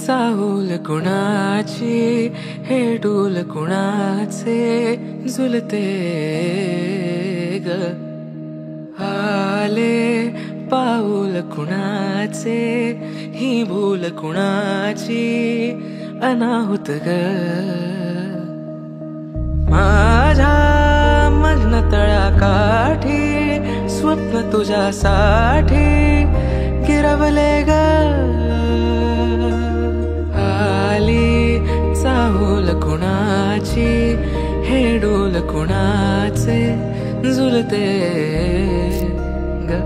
चाहूल कुणाची हे डूल कुणाचे झुलते ग आले पाऊल कुणाचे ही भूल कुणाची अनाहुत ग माझ्या मग्न तळाकाठी स्वप्न तुझ्यासाठी गिरवले ग आली चाहूल कुणाची हे डोल कुणाचे झुलते ग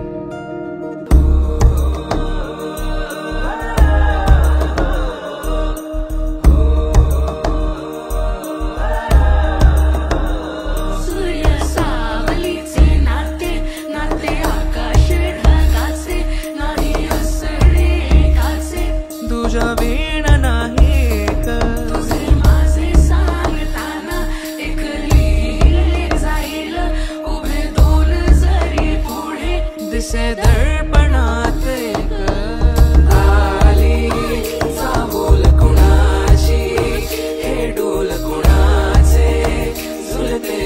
तुझ्या वीण नाही ग तुझे माझे सांगताना एक लिहिले जाईल उभे दोन जरी पुढे दिसे दर्पणात ग आली चाहूल कुणाची हे डोल कुणाचे झुलते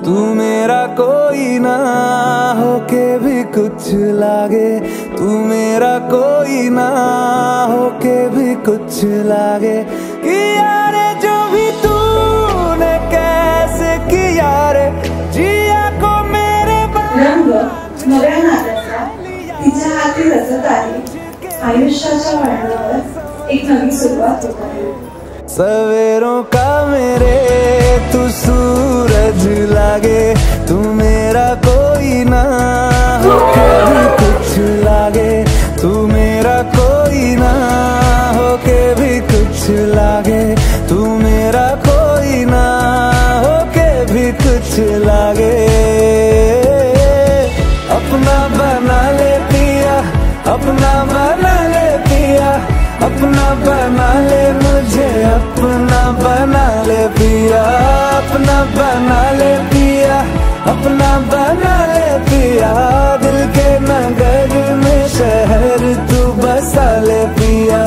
तू मेरा कोई ना होके भी कुछ लागे तू मेरा कोई ना होके भी कुछ लागे किया रे जो भी तूने कैसे किया रे जिया को मेरे रंग नव्या नात्याचा तिच्या हाती रचत आहे आयुष्याच्या वळणावर एक नवी सुरुवात होत आहे सवेरों का मेरे तू सूरज लागे तू मेरा कोई ना होके भी कुछ लागे तू मेरा कोई ना होके भी कुछ लागे तू मेरा कोई ना होके भी कुछ लागे अपना बना ले पिया अपना बना ले पिया अपना बना ले मुझे अपना बना ले पिया अपना बना ले पिया अपना बना ले पिया दिल के नगर में शहर तू बसा ले पिया।